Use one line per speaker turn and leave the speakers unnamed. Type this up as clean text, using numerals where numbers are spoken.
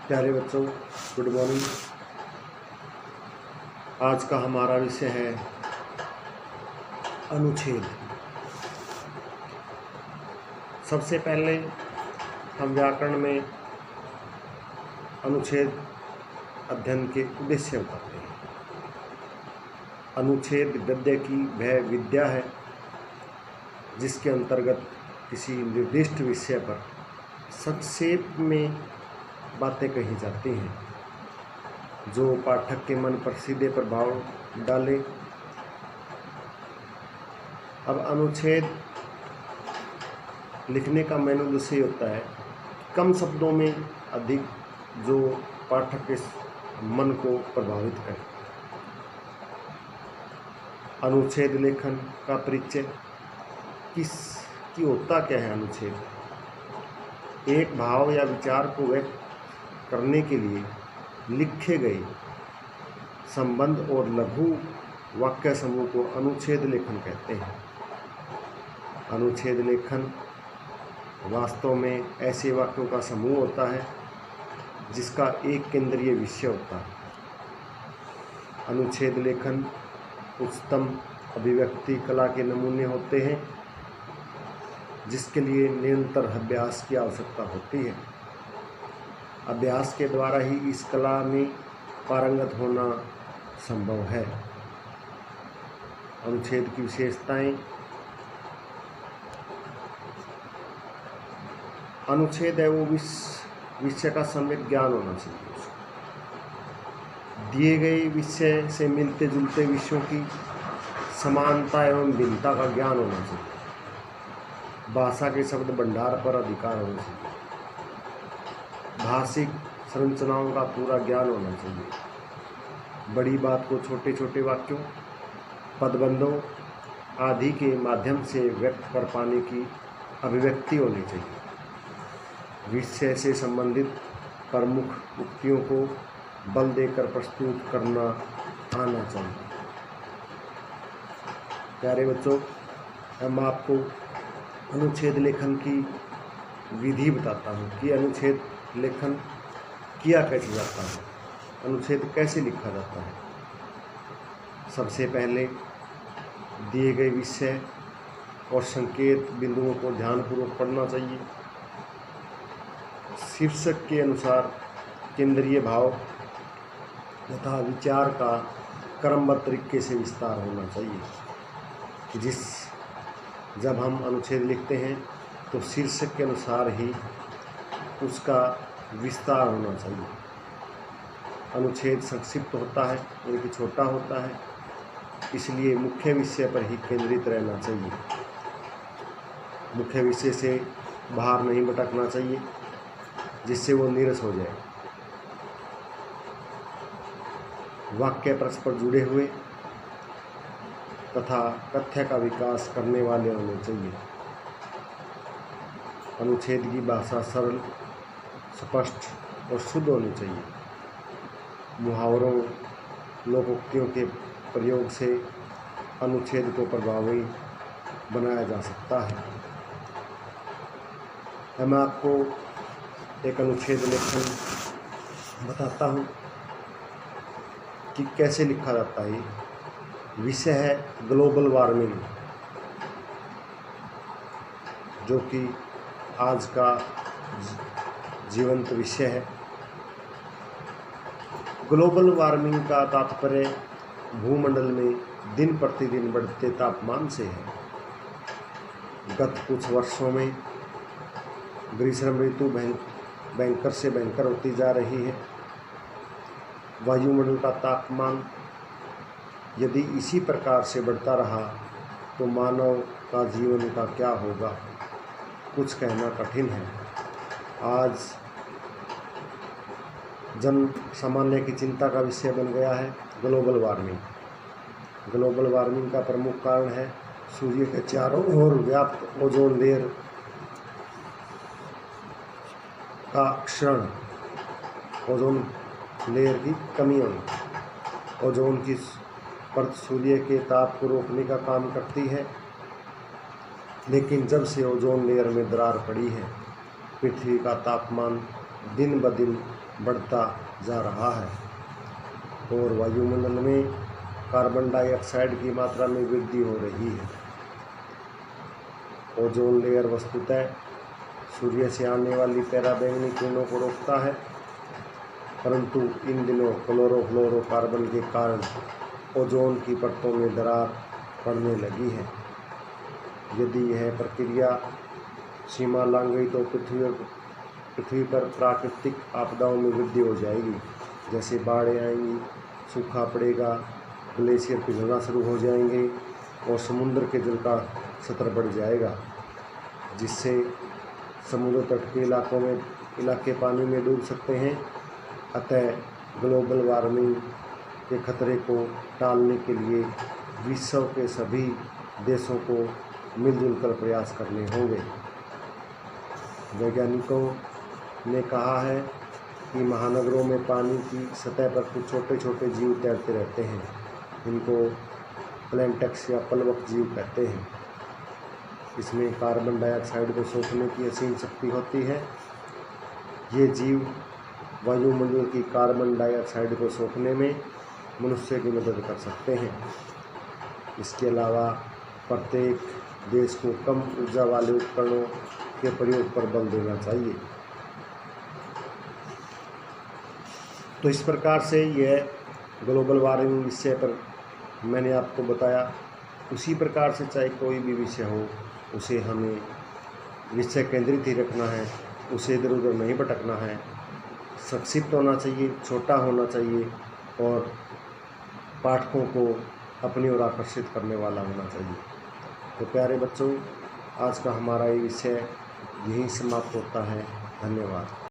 प्यारे बच्चों, good morning. आज का हमारा विषय है अनुच्छेद। सबसे पहले हम व्याकरण में अनुच्छेद अध्ययन के उद्देश्य बताते हैं। अनुच्छेद गद्य की वह विद्या है जिसके अंतर्गत किसी निर्दिष्ट विषय पर संक्षेप में बातें कही जाती हैं जो पाठक के मन पर सीधे प्रभाव डाले। अब अनुच्छेद लिखने का मेन उद्देश्य होता है कम शब्दों में अधिक जो पाठक के मन को प्रभावित करे। अनुच्छेद लेखन का परिचय किसकी होता क्या है? अनुच्छेद एक भाव या विचार को व्यक्त करने के लिए लिखे गए संबंध और लघु वाक्य समूह को अनुच्छेद लेखन कहते हैं। अनुच्छेद लेखन वास्तव में ऐसे वाक्यों का समूह होता है जिसका एक केंद्रीय विषय होता है। अनुच्छेद लेखन उच्चतम अभिव्यक्ति कला के नमूने होते हैं जिसके लिए निरंतर अभ्यास की आवश्यकता होती है। अभ्यास के द्वारा ही इस कला में पारंगत होना संभव है। अनुच्छेद की विशेषताएं। अनुच्छेद है वो विषय का सम्यक ज्ञान होना चाहिए। दिए गए विषय से मिलते जुलते विषयों की समानता एवं भिन्नता का ज्ञान होना चाहिए। भाषा के शब्द भंडार पर अधिकार होना चाहिए। भाषिक संरचनाओं का पूरा ज्ञान होना चाहिए। बड़ी बात को छोटे छोटे वाक्यों, पदबंधों आदि के माध्यम से व्यक्त कर पाने की अभिव्यक्ति होनी चाहिए। विषय से संबंधित प्रमुख उक्तियों को बल देकर प्रस्तुत करना आना चाहिए। प्यारे बच्चों, हम आपको अनुच्छेद लेखन की विधि बताता हूँ कि अनुच्छेद लेखन किया कैसे जाता है, अनुच्छेद कैसे लिखा जाता है। सबसे पहले दिए गए विषय और संकेत बिंदुओं को ध्यानपूर्वक पढ़ना चाहिए। शीर्षक के अनुसार केंद्रीय भाव तथा विचार का क्रमबद्ध तरीके से विस्तार होना चाहिए। जब हम अनुच्छेद लिखते हैं तो शीर्षक के अनुसार ही उसका विस्तार होना चाहिए। अनुच्छेद संक्षिप्त होता है, यानी छोटा होता है, इसलिए मुख्य विषय पर ही केंद्रित रहना चाहिए। मुख्य विषय से बाहर नहीं भटकना चाहिए जिससे वो नीरस हो जाए। वाक्य परस्पर जुड़े हुए तथा तथ्य का विकास करने वाले होने चाहिए। अनुच्छेद की भाषा सरल, स्पष्ट और शुद्ध होनी चाहिए। मुहावरों, लोकोक्तियों के प्रयोग से अनुच्छेद को प्रभावी बनाया जा सकता है। मैं आपको एक अनुच्छेद लेखन बताता हूँ कि कैसे लिखा जाता है। विषय है ग्लोबल वार्मिंग, जो कि आज का जीवंत विषय है। ग्लोबल वार्मिंग का तात्पर्य भूमंडल में दिन प्रतिदिन बढ़ते तापमान से है। गत कुछ वर्षों में ग्रीष्म ऋतु भयंकर से भयंकर होती जा रही है। वायुमंडल का तापमान यदि इसी प्रकार से बढ़ता रहा तो मानव का जीवन का क्या होगा, कुछ कहना कठिन है। आज जन सामान्य की चिंता का विषय बन गया है ग्लोबल वार्मिंग। ग्लोबल वार्मिंग का प्रमुख कारण है सूर्य के चारों ओर व्याप्त ओजोन लेयर का क्षरण, ओजोन लेयर की कमी होनी। ओजोन की परत सूर्य के ताप को रोकने का काम करती है, लेकिन जब से ओजोन लेयर में दरार पड़ी है पृथ्वी का तापमान दिन ब दिन बढ़ता जा रहा है और वायुमंडल में कार्बन डाइऑक्साइड की मात्रा में वृद्धि हो रही है। ओजोन लेयर वस्तुतः सूर्य से आने वाली पराबैंगनी किरणों को रोकता है, परंतु इन दिनों क्लोरोफ्लोरोकार्बन के कारण ओजोन की परतों में दरार पड़ने लगी है। यदि यह प्रक्रिया सीमा लांघ गई तो पृथ्वी पर प्राकृतिक आपदाओं में वृद्धि हो जाएगी, जैसे बाढ़ें आएंगी, सूखा पड़ेगा, ग्लेशियर पिघलना शुरू हो जाएंगे और समुद्र के जल का स्तर बढ़ जाएगा, जिससे समुद्र तट के इलाके पानी में डूब सकते हैं। अतः ग्लोबल वार्मिंग के खतरे को टालने के लिए विश्व के सभी देशों को मिलजुल कर प्रयास करने होंगे। वैज्ञानिकों ने कहा है कि महानगरों में पानी की सतह पर कुछ छोटे छोटे जीव तैरते रहते हैं। इनको प्लैंटक्स या पलवक जीव कहते हैं। इसमें कार्बन डाइऑक्साइड को सोखने की असीम शक्ति होती है। ये जीव वायुमंडल की कार्बन डाइऑक्साइड को सोखने में मनुष्य की मदद कर सकते हैं। इसके अलावा प्रत्येक देश को कम ऊर्जा वाले उपकरणों के प्रयोग पर बल देना चाहिए। तो इस प्रकार से यह ग्लोबल वार्मिंग विषय पर मैंने आपको बताया। उसी प्रकार से चाहे कोई भी विषय हो, उसे हमें विषय केंद्रित ही रखना है, उसे इधर उधर नहीं भटकना है। संक्षिप्त होना चाहिए, छोटा होना चाहिए और पाठकों को अपनी ओर आकर्षित करने वाला होना चाहिए। तो प्यारे बच्चों, आज का हमारा ये विषय यहीं समाप्त होता है। धन्यवाद।